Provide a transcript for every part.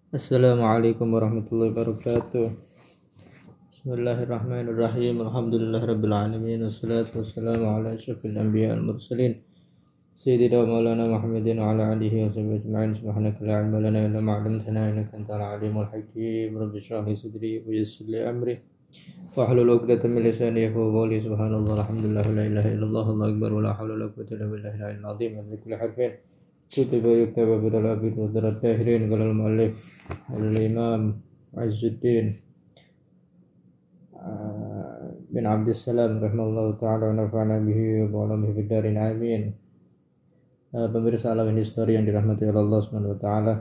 Assalamualaikum warahmatullahi wabarakatuh. Bismillahirrahmanirrahim. Alhamdulillahirabbil alamin. Wassalatu wassalamu ala asyrafil anbiya wal mursalin sayyidina maulana Muhammadin wa ala alihi wa sahbihi ajma'in. Subhanaka la ilma lana illa ma 'allamtana innaka antal alimul hakim. Rabbi shrah li sadri wa yassir li amri wahlul 'uqdatam min lisani yafqahu qawli. Subhanallah, alhamdulillah, la ilaha illallah, Allahu akbar, wa la haula wa la quwwata illa billahil aliyyil azim. Wa kulli harfin kutiba yuktaba bidal abid wa darat tahirin qalal mu'allif al-imam Izzuddin bin Abdussalam rahimahullahu ta'ala wa nafa'ana bihi wa ba'alamihi biddarin amin. Pemirsa Alamin History yang dirahmati oleh Allah subhanahu wa ta'ala,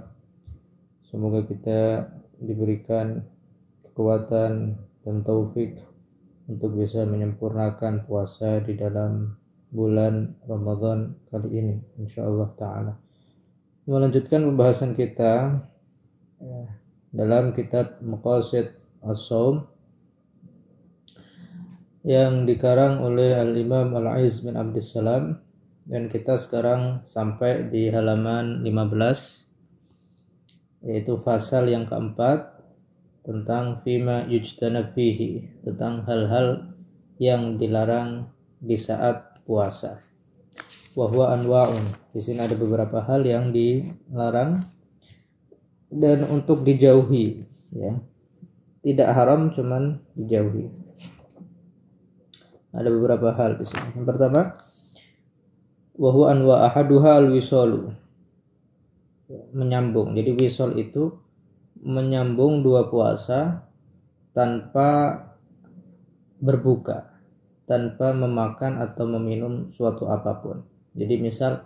semoga kita diberikan kekuatan dan taufik untuk bisa menyempurnakan puasa di dalam bulan Ramadan kali ini insyaallah ta'ala. Melanjutkan pembahasan kita dalam kitab Maqasid As-Shaum yang dikarang oleh Al-Imam Al-Aiz bin Abdussalam, dan kita sekarang sampai di halaman 15, yaitu fasal yang keempat tentang fima yujtanab fihi, tentang hal-hal yang dilarang di saat puasa. Wa huwa anwa'un. Di sini ada beberapa hal yang dilarang dan untuk dijauhi, ya. Tidak haram, cuman dijauhi. Ada beberapa hal di sini. Yang pertama, wa huwa anwa ahaduha al-wisalu. Menyambung. Jadi wisal itu menyambung dua puasa tanpa berbuka, tanpa memakan atau meminum suatu apapun. Jadi misal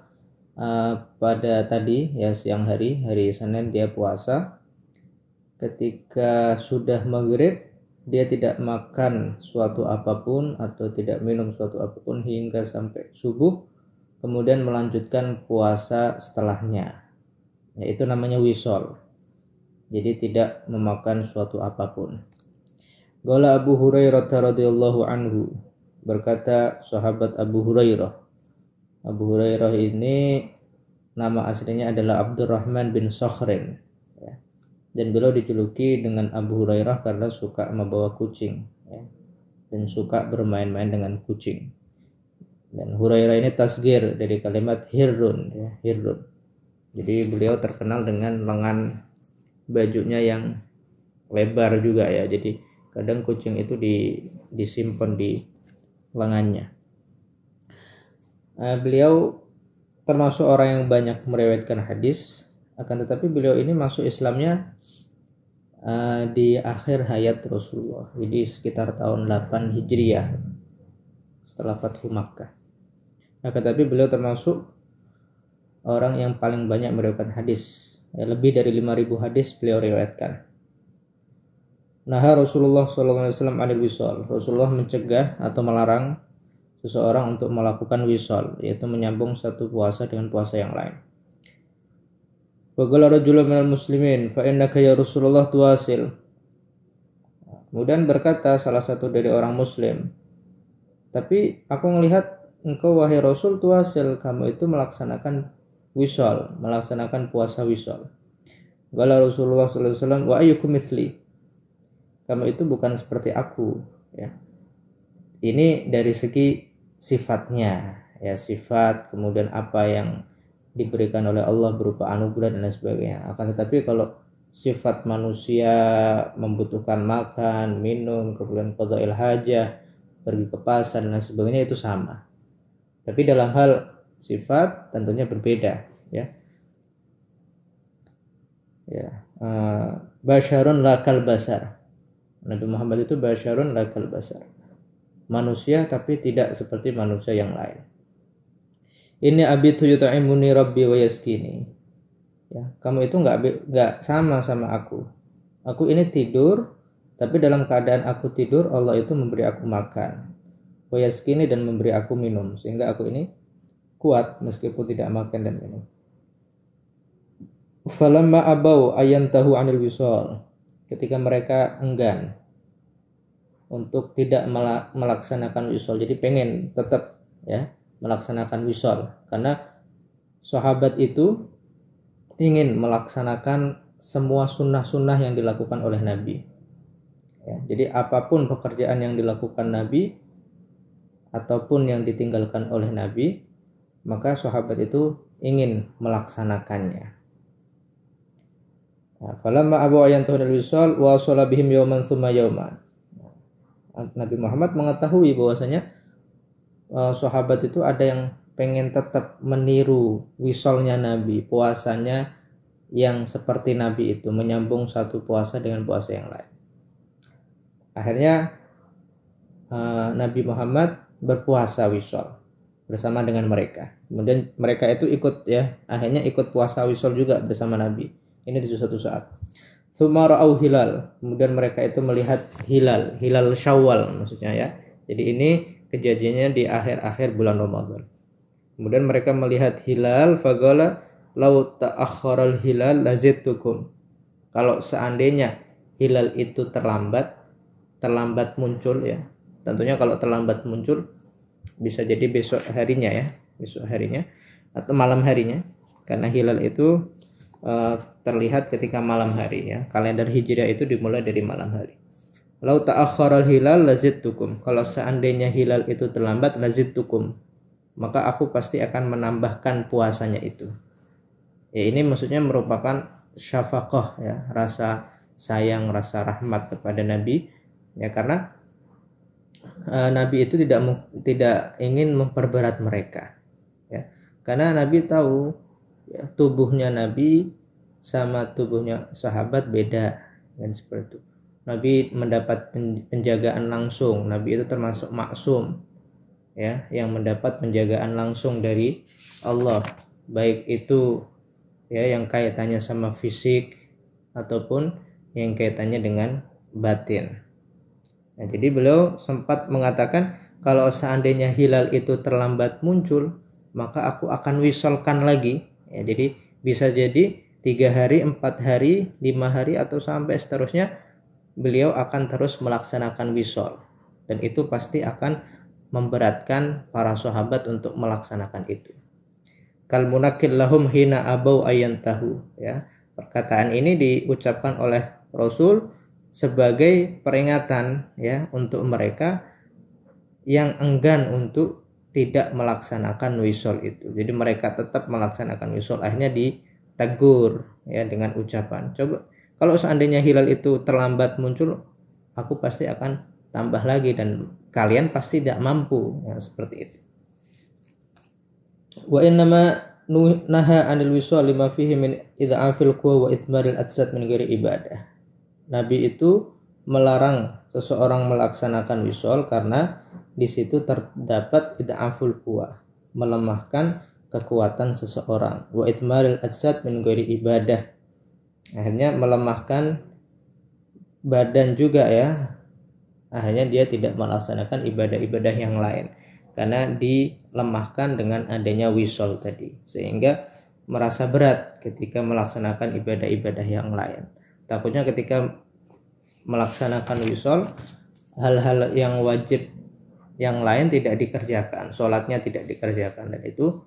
pada tadi ya siang hari Senin dia puasa, ketika sudah maghrib dia tidak makan suatu apapun atau tidak minum suatu apapun hingga sampai subuh, kemudian melanjutkan puasa setelahnya, yaitu namanya wisol. Jadi tidak memakan suatu apapun. Qala Abu Hurairah radhiyallahu anhu, berkata sahabat Abu Hurairah. Abu Hurairah ini nama aslinya adalah Abdurrahman bin Sakhrin, ya. Dan beliau dijuluki dengan Abu Hurairah karena suka membawa kucing, ya, dan suka bermain-main dengan kucing. Dan Hurairah ini tasgir dari kalimat hirrun, ya, hirrun. Jadi beliau terkenal dengan lengan bajunya yang lebar juga, ya. Jadi kadang kucing itu disimpan di lengannya. Beliau termasuk orang yang banyak meriwayatkan hadis, akan tetapi beliau ini masuk Islamnya di akhir hayat Rasulullah, jadi sekitar tahun 8 Hijriah setelah Fathu Makkah. Akan tetapi beliau termasuk orang yang paling banyak meriwayatkan hadis, ya, lebih dari 5.000 hadis beliau riwayatkan. Nah, Rasulullah SAW anil wisal. Rasulullah mencegah atau melarang seseorang untuk melakukan wisal, yaitu menyambung satu puasa dengan puasa yang lain. Wa qala rajulun minal muslimin fa innaka ya Rasulullah tuwasil. Kemudian berkata salah satu dari orang muslim, tapi aku melihat engkau wahai Rasul tuwasil, kamu itu melaksanakan wisal, melaksanakan puasa wisal. Qala Rasulullah sallallahu alaihi wasallam wa ayyukum mithli. Kamu itu bukan seperti aku, ya. Ini dari segi sifatnya, ya, sifat, kemudian apa yang diberikan oleh Allah berupa anugerah dan lain sebagainya. Akan tetapi kalau sifat manusia membutuhkan makan, minum, kemudian qada'il hajah, pergi ke pasar dan lain sebagainya, itu sama. Tapi dalam hal sifat tentunya berbeda, ya. Ya, basyarun lakal basar. Nabi Muhammad itu basyarun lakal basar. Manusia tapi tidak seperti manusia yang lain. Ini abitu yut'imuni rabbi wa yaskini. Ya, kamu itu enggak sama aku. Aku ini tidur, tapi dalam keadaan aku tidur Allah itu memberi aku makan. Wa yaskini, dan memberi aku minum, sehingga aku ini kuat meskipun tidak makan dan minum. Falamma abau ayantahu anil wisal. Ketika mereka enggan untuk tidak melaksanakan wisal, jadi pengen tetap, ya, melaksanakan wisal, karena sahabat itu ingin melaksanakan semua sunnah-sunnah yang dilakukan oleh Nabi. Ya, jadi apapun pekerjaan yang dilakukan Nabi ataupun yang ditinggalkan oleh Nabi, maka sahabat itu ingin melaksanakannya. Falamma abu ayantahu al-wisal wa shalla bihim yawman tsumma yawman. Nabi Muhammad mengetahui bahwasanya sahabat itu ada yang pengen tetap meniru wisolnya Nabi, puasanya yang seperti Nabi itu, menyambung satu puasa dengan puasa yang lain. Akhirnya Nabi Muhammad berpuasa wisol bersama dengan mereka. Kemudian mereka itu ikut, ya, akhirnya ikut puasa wisol juga bersama Nabi. Ini di suatu saat. Tsumma ra'au hilal. Kemudian mereka itu melihat hilal Syawal maksudnya, ya. Jadi ini kejadiannya di akhir-akhir bulan Ramadan. Kemudian mereka melihat hilal, faqala lau ta'akhkharal hilal lazidtukum. Kalau seandainya hilal itu terlambat muncul, ya. Tentunya kalau terlambat muncul bisa jadi besok harinya atau malam harinya, karena hilal itu terlihat ketika malam hari, ya. Kalender Hijriah itu dimulai dari malam hari. Lau ta'akhkharal hilal lazidtukum. Kalau seandainya hilal itu terlambat, lazidtukum, maka aku pasti akan menambahkan puasanya itu. Ya, ini maksudnya merupakan syafaqah, ya, rasa sayang, rasa rahmat kepada Nabi, ya, karena Nabi itu tidak ingin memperberat mereka, ya. Karena Nabi tahu, ya, tubuhnya Nabi sama tubuhnya sahabat beda, dan seperti itu. Nabi mendapat penjagaan langsung. Nabi itu termasuk maksum, ya, yang mendapat penjagaan langsung dari Allah, baik itu, ya, yang kaitannya sama fisik ataupun yang kaitannya dengan batin. Nah, jadi beliau sempat mengatakan kalau seandainya hilal itu terlambat muncul, maka aku akan wisolkan lagi, ya. Jadi bisa jadi 3 hari, 4 hari, 5 hari atau sampai seterusnya beliau akan terus melaksanakan wisol, dan itu pasti akan memberatkan para sahabat untuk melaksanakan itu. Kal munakil lahum hina abau ayantahu, ya. Perkataan ini diucapkan oleh Rasul sebagai peringatan, ya, untuk mereka yang enggan untuk tidak melaksanakan wisol itu. Jadi mereka tetap melaksanakan wisol, akhirnya ditegur, ya, dengan ucapan, coba kalau seandainya hilal itu terlambat muncul, aku pasti akan tambah lagi dan kalian pasti tidak mampu, ya, seperti itu. Wa innama naha 'anil wisal lima fihi min idha'afil quwa wa ithmaril ajsad min ghairi ibadah. Nabi itu melarang seseorang melaksanakan wisol karena di situ terdapat idha'aful quwa, melemahkan kekuatan seseorang, wa ithmaril ajsad min ghairi ibadah, akhirnya melemahkan badan juga, ya. Akhirnya dia tidak melaksanakan ibadah-ibadah yang lain karena dilemahkan dengan adanya wisol tadi, sehingga merasa berat ketika melaksanakan ibadah-ibadah yang lain. Takutnya ketika melaksanakan wisol, hal-hal yang wajib yang lain tidak dikerjakan, sholatnya tidak dikerjakan, dan itu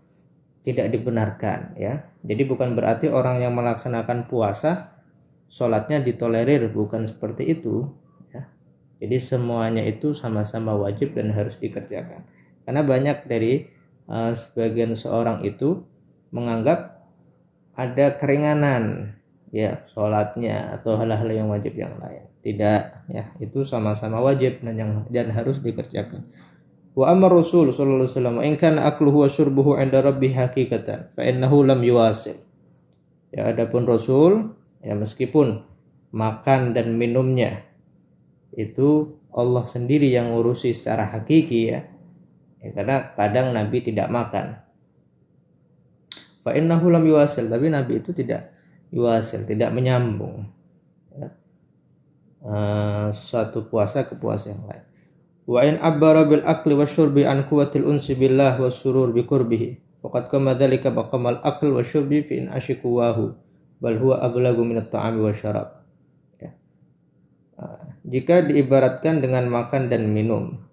tidak dibenarkan, ya. Jadi bukan berarti orang yang melaksanakan puasa sholatnya ditolerir, bukan seperti itu, ya. Jadi semuanya itu sama-sama wajib dan harus dikerjakan. Karena banyak dari sebagian seorang itu menganggap ada keringanan, ya, sholatnya atau hal-hal yang wajib yang lain. Tidak, ya, itu sama-sama wajib dan harus dikerjakan. Wa amar Rasul sallallahu alaihi wasallam in kana akluhu wa syurbuhu 'inda rabbih haqiqatan fa innahu lam yuwasil. Ya, adapun Rasul, ya, meskipun makan dan minumnya itu Allah sendiri yang ngurusi secara hakiki, ya. Ya, karena kadang Nabi tidak makan. Fa innahu lam yuwasil, tapi Nabi itu tidak yuwasil, tidak menyambung, ya, satu puasa ke puasa yang lain. Wa in abbara bil akli wasyurbi an quwwatil unsi billah wasurur bi qurbihi faqad kama dzalika maqamal akl wasyurbi fi in ashiquwahu bal huwa ablagu minat ta'ami wasyarab, ya. Jika diibaratkan dengan makan dan minum,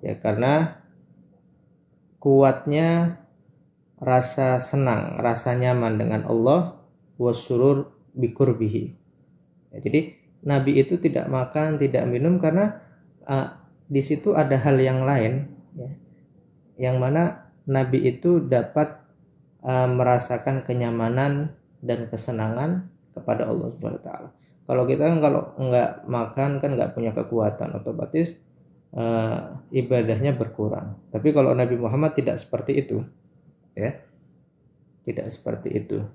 ya, karena kuatnya rasa senang, rasa nyaman dengan Allah, wasurur, biqurbihi. Ya, jadi Nabi itu tidak makan, tidak minum karena di situ ada hal yang lain, ya, yang mana Nabi itu dapat merasakan kenyamanan dan kesenangan kepada Allah Subhanahu wa taala. Kalau kita kan kalau nggak makan kan nggak punya kekuatan, otomatis ibadahnya berkurang. Tapi kalau Nabi Muhammad tidak seperti itu, ya, tidak seperti itu.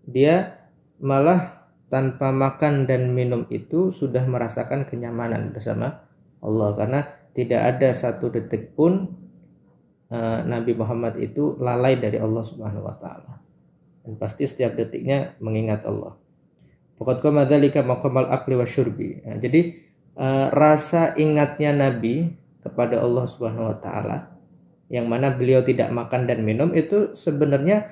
Dia malah tanpa makan dan minum itu sudah merasakan kenyamanan bersama Allah, karena tidak ada satu detik pun Nabi Muhammad itu lalai dari Allah Subhanahu wa taala. Dan pasti setiap detiknya mengingat Allah. Faqad qama dzalika maqamal aqli wasyurbi. Nah, jadi rasa ingatnya Nabi kepada Allah Subhanahu wa taala, yang mana beliau tidak makan dan minum, itu sebenarnya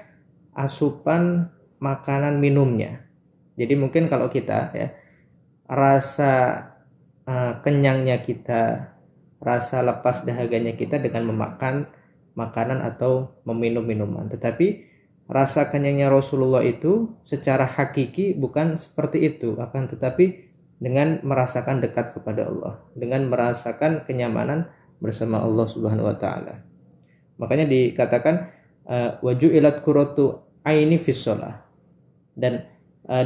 asupan makanan minumnya. Jadi mungkin kalau kita, ya, rasa kenyangnya kita, rasa lepas dahaganya kita dengan memakan makanan atau meminum minuman. Tetapi rasa kenyangnya Rasulullah itu secara hakiki bukan seperti itu, akan tetapi dengan merasakan dekat kepada Allah, dengan merasakan kenyamanan bersama Allah Subhanahu wa taala. Makanya dikatakan waju'ilat qurratu aini fis shalah, dan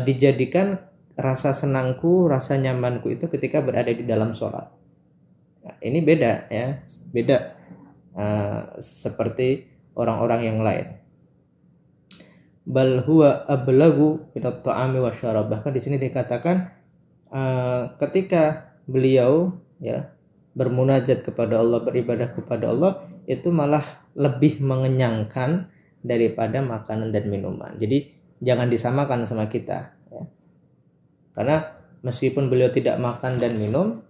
dijadikan rasa senangku, rasa nyamanku itu ketika berada di dalam sholat. Nah, ini beda, ya, beda seperti orang-orang yang lain. Bal huwa ablagu minat ta'ami wasyarab. Bahkan di sini dikatakan ketika beliau, ya, bermunajat kepada Allah, beribadah kepada Allah, itu malah lebih mengenyangkan daripada makanan dan minuman. Jadi jangan disamakan sama kita, ya. Karena meskipun beliau tidak makan dan minum,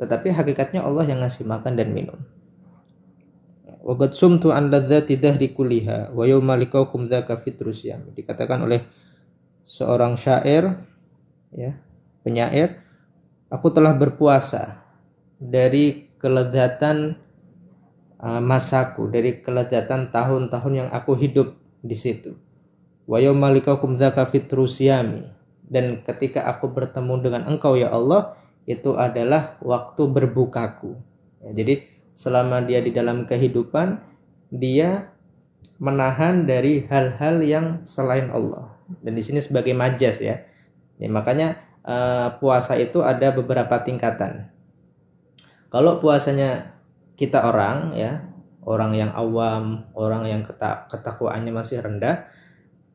tetapi hakikatnya Allah yang ngasih makan dan minum. Wa qad sumtu an ladzati dahri kulliha wa yawma liqaukum dzaka fitrus yam. Dikatakan oleh seorang syair, ya, penyair, aku telah berpuasa dari kelezatan masaku, dari kelezatan tahun-tahun yang aku hidup di situ. Wa yawma liqaukum dzaka fitrus yam. Dan ketika aku bertemu dengan engkau, ya Allah, itu adalah waktu berbukaku. Ya, jadi selama dia di dalam kehidupan, dia menahan dari hal-hal yang selain Allah. Dan di sini sebagai majas, ya. Ya, makanya puasa itu ada beberapa tingkatan. Kalau puasanya kita orang, ya, orang yang awam, orang yang ketakwaannya masih rendah,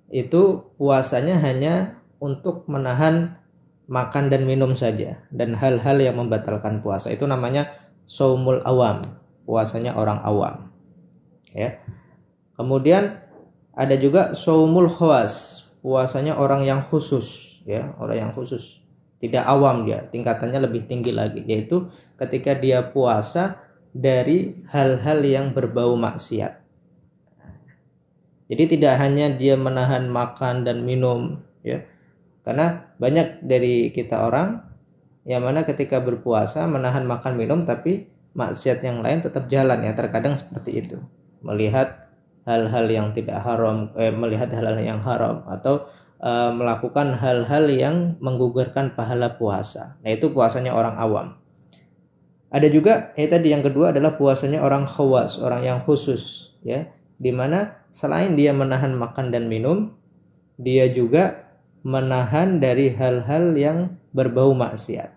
itu puasanya hanya untuk menahan makan dan minum saja dan hal-hal yang membatalkan puasa. Itu namanya saumul awam, puasanya orang awam, ya. Kemudian ada juga saumul khawas, puasanya orang yang khusus, ya, orang yang khusus, tidak awam, dia tingkatannya lebih tinggi lagi, yaitu ketika dia puasa dari hal-hal yang berbau maksiat. Jadi tidak hanya dia menahan makan dan minum, ya, karena banyak dari kita orang yang mana ketika berpuasa menahan makan minum tapi maksiat yang lain tetap jalan, ya. Terkadang seperti itu, melihat hal-hal yang tidak haram, melihat hal-hal yang haram, atau melakukan hal-hal yang menggugurkan pahala puasa. Nah, itu puasanya orang awam. Ada juga tadi yang kedua adalah puasanya orang khawas, orang yang khusus, ya, di mana selain dia menahan makan dan minum, dia juga menahan dari hal-hal yang berbau maksiat.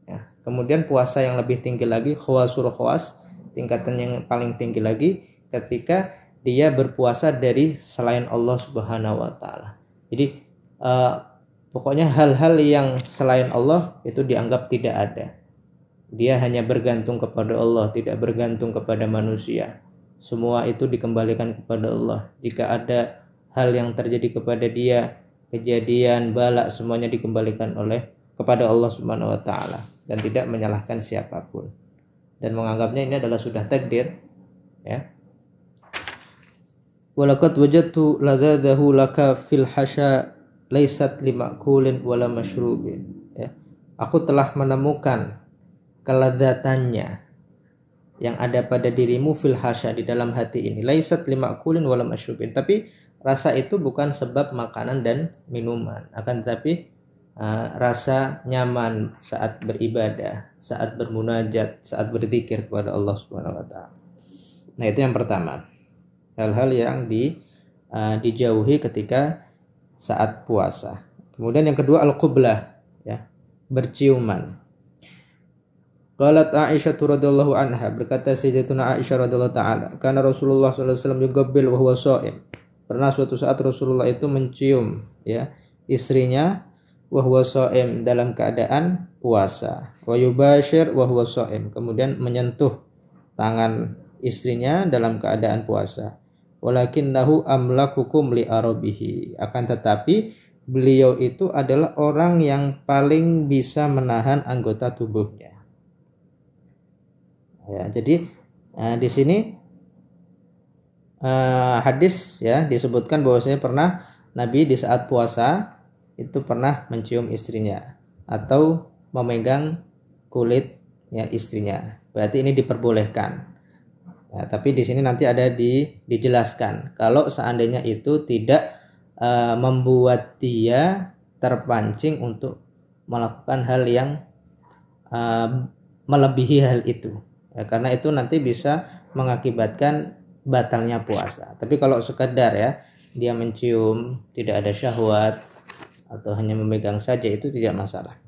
Ya, kemudian puasa yang lebih tinggi lagi, khawasul khawas, tingkatan yang paling tinggi lagi ketika dia berpuasa dari selain Allah Subhanahu wa taala. Jadi pokoknya hal-hal yang selain Allah itu dianggap tidak ada. Dia hanya bergantung kepada Allah, tidak bergantung kepada manusia. Semua itu dikembalikan kepada Allah. Jika ada hal yang terjadi kepada dia, kejadian, bala, semuanya dikembalikan kepada Allah Subhanahu wa taala dan tidak menyalahkan siapapun. Dan menganggapnya ini adalah sudah takdir, ya. Walaqad wajadtu ladzadahu laka fil hasya laysat limakulin wala masyrubin, ya. Aku telah menemukan keladatannya yang ada pada dirimu fil hasya, di dalam hati ini, laysat limakulin wala masyrubin, tapi rasa itu bukan sebab makanan dan minuman, akan tetapi rasa nyaman saat beribadah, saat bermunajat, saat berzikir kepada Allah Subhanahu wa taala. Nah, itu yang pertama. Hal-hal yang dijauhi ketika saat puasa. Kemudian yang kedua al-qublah, ya, berciuman. Qalat Aisyah radhiyallahu anha, berkata Sayyidatuna Aisyah radhiyallahu taala, karena Rasulullah sallallahu alaihi wasallam yuqabbil wa huwa shaim. Pernah suatu saat Rasulullah itu mencium, ya, istrinya wa huwa shaim, dalam keadaan puasa. Wa yubashir wa huwa shaim, kemudian menyentuh tangan istrinya dalam keadaan puasa. Walakinnahu amlakukum li arabihi, akan tetapi beliau itu adalah orang yang paling bisa menahan anggota tubuhnya. Ya, jadi di sini hadis, ya, disebutkan bahwasanya pernah Nabi di saat puasa itu pernah mencium istrinya atau memegang kulit, ya, istrinya. Berarti ini diperbolehkan. Ya, tapi di sini nanti ada dijelaskan kalau seandainya itu tidak membuat dia terpancing untuk melakukan hal yang melebihi hal itu. Ya, karena itu nanti bisa mengakibatkan batalnya puasa. Tapi kalau sekedar, ya, dia mencium, tidak ada syahwat atau hanya memegang saja, itu tidak masalah.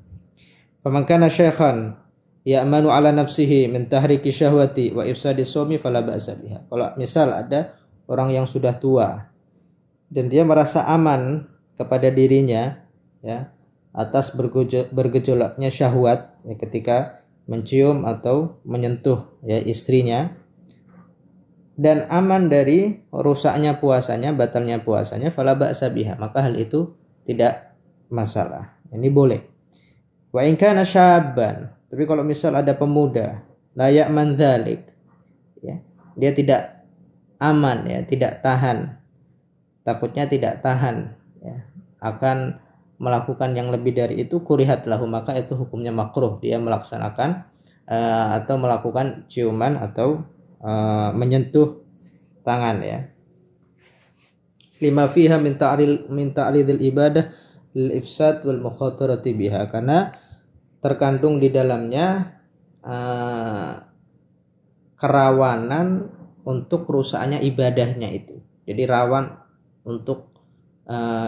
Faman kana syaikhan ya'manu ala nafsihi min tahriki syahwati wa ifsadi shaumi fala ba'sa biha. Kalau misal ada orang yang sudah tua dan dia merasa aman kepada dirinya, ya, atas bergejolaknya syahwat, ya, ketika mencium atau menyentuh, ya, istrinya, dan aman dari rusaknya puasanya, batalnya puasanya, fala ba'sa biha, maka hal itu tidak masalah. Ini boleh. Wa in kana syabban, tapi kalau misal ada pemuda la ya'man dzalik, ya, dia tidak aman, ya, tidak tahan, takutnya tidak tahan, ya, akan melakukan yang lebih dari itu, kurihat lahu, maka itu hukumnya makruh dia melaksanakan atau melakukan ciuman atau menyentuh tangan, ya. Lima fiha min ta'ridil ibadah lil ifsad wal mukhatarati biha, karena terkandung di dalamnya kerawanan untuk rusaknya ibadahnya itu. Jadi rawan untuk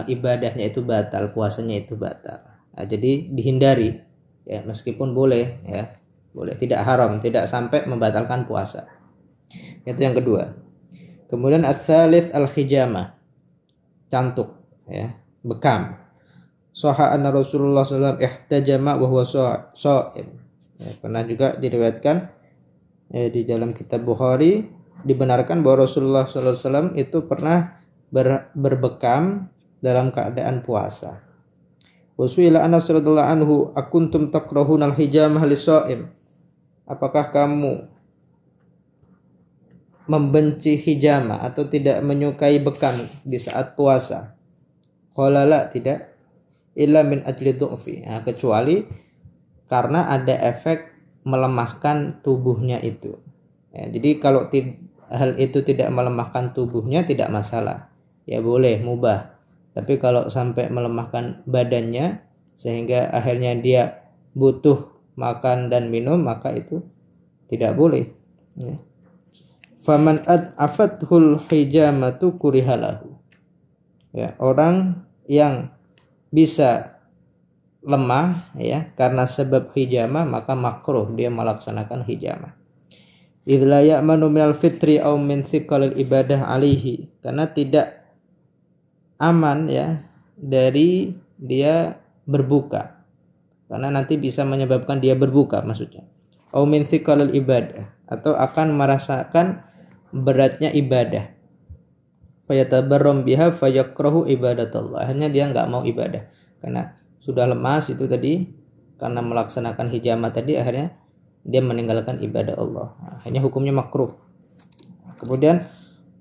ibadahnya itu batal, puasanya itu batal. Nah, jadi dihindari, ya, meskipun boleh, ya, boleh, tidak haram, tidak sampai membatalkan puasa. Itu yang kedua. Kemudian ats-tsalits al-hijamah, cantuk, ya, bekam. Sahha anna Rasulullah sallallahu alaihi wasallam ihtajama wa huwa shaim. Ya, pernah juga diriwayatkan, ya, di dalam kitab Bukhari, dibenarkan bahwa Rasulullah sallallahu alaihi wasallam itu pernah berbekam dalam keadaan puasa. Wasuila Anas radhiyallahu anhu, akuntum takrahuna al-hijamah lis-shaim? Apakah kamu membenci hijamah atau tidak menyukai bekam di saat puasa? Qala la, tidak, illa min ajli du'fi, nah, kecuali karena ada efek melemahkan tubuhnya itu. Ya, jadi kalau hal itu tidak melemahkan tubuhnya tidak masalah. Ya boleh, mubah. Tapi kalau sampai melemahkan badannya sehingga akhirnya dia butuh makan dan minum, maka itu tidak boleh, ya. Faman afathul hijamatu kurihalahu, ya, orang yang bisa lemah, ya, karena sebab hijamah, maka makruh dia melaksanakan hijamah. Idz la ya'manu minal fitri aw min thiqalil ibadah alaihi, karena tidak aman, ya, dari dia berbuka, karena nanti bisa menyebabkan dia berbuka, maksudnya. Au min thiqalil ibadah, atau akan merasakan beratnya ibadah. Fayatabarram biha fayakrahu ibadatallah, hanya dia enggak mau ibadah karena sudah lemas itu tadi, karena melaksanakan hijamah tadi, akhirnya dia meninggalkan ibadah Allah. Hanya hukumnya makruh. Kemudian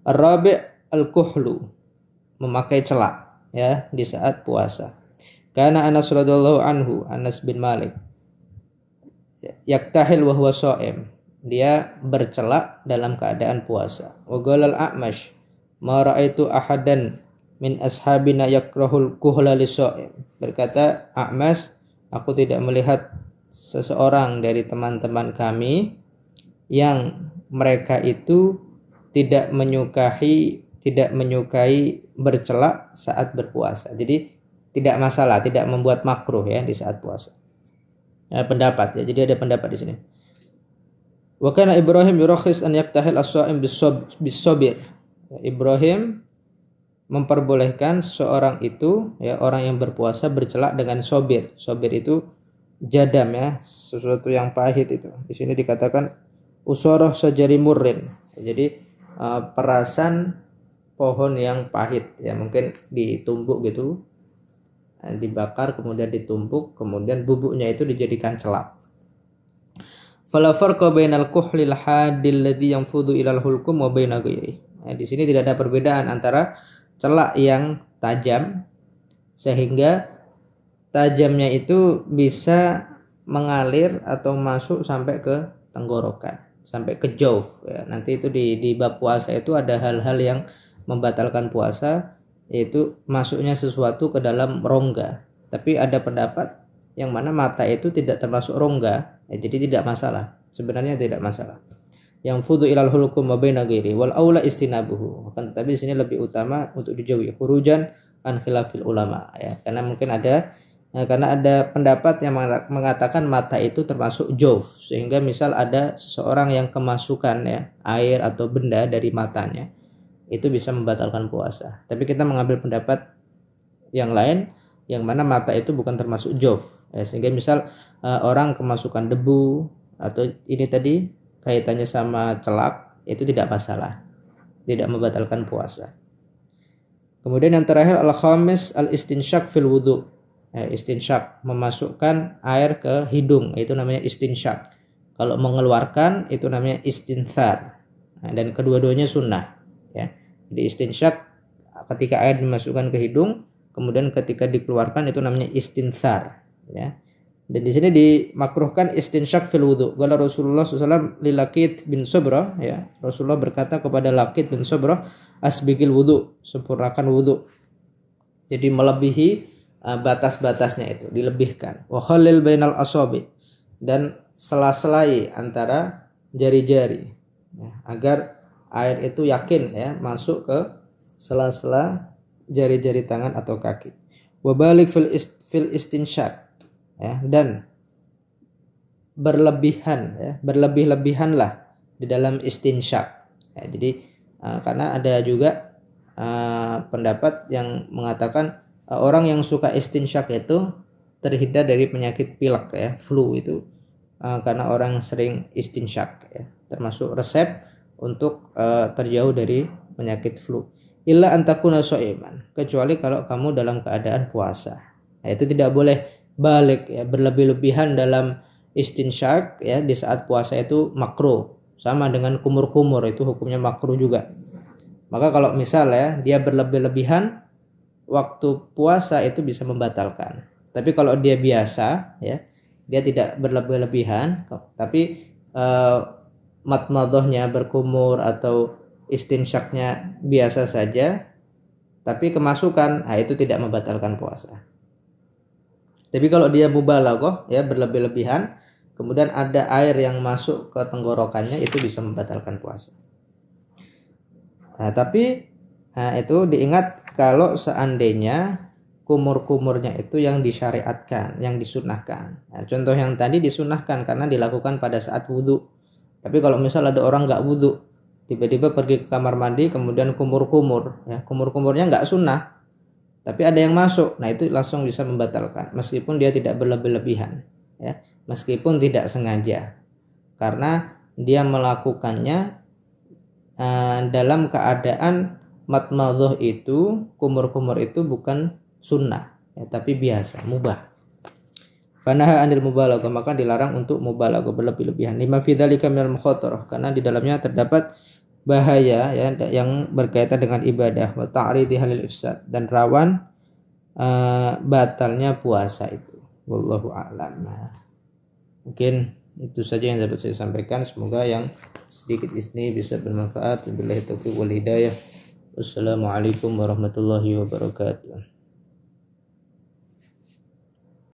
ar-rabi' al-kuhlu, memakai celak, ya, di saat puasa. Karena Anas radhiyallahu anhu, Anas bin Malik, yaktahil wa huwa shaim, dia bercelak dalam keadaan puasa. Wa qalal A'mash, ma ra'aitu ahadan min ashabina yakrahul kuhla lis-shaim. Berkata A'mas, aku tidak melihat seseorang dari teman-teman kami yang mereka itu tidak menyukai bercelak saat berpuasa. Jadi tidak masalah, tidak membuat makruh ya di saat puasa. Pendapat ya. Jadi ada pendapat di sini. Wa kana Ibrahim yurakhis an yaktahil as-shaim bis-sabir. Ibrahim memperbolehkan seorang itu ya, orang yang berpuasa bercelak dengan sobir. Sobir itu jadam ya, sesuatu yang pahit itu. Di sini dikatakan usoroh sajari murrin. Jadi perasan pohon yang pahit ya, mungkin ditumbuk gitu, dibakar kemudian ditumbuk, kemudian bubuknya itu dijadikan celak. Fala farqa bainal kuhlil hadil ladzi yanfudu ilal hulkum wa baina ghairi. Di sini tidak ada perbedaan antara celak yang tajam sehingga tajamnya itu bisa mengalir atau masuk sampai ke tenggorokan, sampai ke jauf ya. Nanti itu di bab puasa itu ada hal-hal yang membatalkan puasa, yaitu masuknya sesuatu ke dalam rongga. Tapi ada pendapat yang mana mata itu tidak termasuk rongga ya, jadi tidak masalah, sebenarnya tidak masalah. Yang fudu ilal hulkum wa baina ghairi wal aula istinabuhu. Akan tetapi di sini lebih utama untuk dijauhi khurujan an khilafil ulama ya, karena mungkin ada karena ada pendapat yang mengatakan mata itu termasuk jauf, sehingga misal ada seseorang yang kemasukan ya air atau benda dari matanya, itu bisa membatalkan puasa. Tapi kita mengambil pendapat yang lain yang mana mata itu bukan termasuk jauf ya, sehingga misal orang kemasukan debu atau ini tadi kaitannya sama celak, itu tidak masalah, tidak membatalkan puasa. Kemudian yang terakhir al-khamis al-istinsyak fil wudu. Istinsyak, memasukkan air ke hidung, itu namanya istinsyak. Kalau mengeluarkan itu namanya istinthar. Dan kedua-duanya sunnah ya. Jadi istinsyak ketika air dimasukkan ke hidung, kemudian ketika dikeluarkan itu namanya istinthar ya. Dan di sini dimakruhkan istinsyak fil wudu. Qala Rasulullah SAW li Laqit bin Sabrah ya. Rasulullah berkata kepada Laqit bin Sabrah, asbigil wudu, sempurnakan wudu. Jadi melebihi batas-batasnya itu, dilebihkan. Wa khalil bainal asabi, dan sela-selai antara jari-jari ya, agar air itu yakin ya masuk ke sela-sela jari-jari tangan atau kaki. Wa balik fil istinsyak ya, dan berlebih-lebihanlah di dalam istinsyak ya. Jadi karena ada juga pendapat yang mengatakan orang yang suka istinsyak itu terhindar dari penyakit pilek ya, flu itu karena orang sering istinsyak ya, termasuk resep untuk terjauh dari penyakit flu. Illa antakuna sha'iman, kecuali kalau kamu dalam keadaan puasa. Nah, itu tidak boleh balik ya, berlebih-lebihan dalam istinsyak ya, di saat puasa itu makruh. Sama dengan kumur-kumur, itu hukumnya makruh juga. Maka kalau misal ya dia berlebih-lebihan waktu puasa itu bisa membatalkan. Tapi kalau dia biasa ya, dia tidak berlebih-lebihan, tapi matmadhahnya berkumur atau istinsyaknya biasa saja, tapi kemasukan, nah itu tidak membatalkan puasa. Tapi kalau dia mubalaghah ya, berlebih-lebihan, kemudian ada air yang masuk ke tenggorokannya, itu bisa membatalkan puasa. Nah, tapi itu diingat kalau seandainya kumur-kumurnya itu yang disyariatkan, yang disunnahkan. Nah, contoh yang tadi disunnahkan karena dilakukan pada saat wudhu. Tapi kalau misal ada orang nggak wudhu, tiba-tiba pergi ke kamar mandi, kemudian kumur-kumur, ya kumur-kumurnya nggak sunnah, tapi ada yang masuk, nah itu langsung bisa membatalkan, meskipun dia tidak berlebih-lebihan, ya, meskipun tidak sengaja, karena dia melakukannya dalam keadaan matmadhah itu, kumur-kumur itu bukan sunnah, ya, tapi biasa, mubah. Fanaha anil mubalaghah, maka dilarang untuk mubalaghah, berlebih-lebihan. Lima fi dzalika minal mukhatarah, karena di dalamnya terdapat bahaya ya yang berkaitan dengan ibadah, wa ta'ridi halil ifsad, dan rawan batalnya puasa itu. Wallahu a'lam. Mungkin itu saja yang dapat saya sampaikan, semoga yang sedikit ini bisa bermanfaat. Wabillahi taufiq wal hidayah. Wassalamualaikum warahmatullahi wabarakatuh.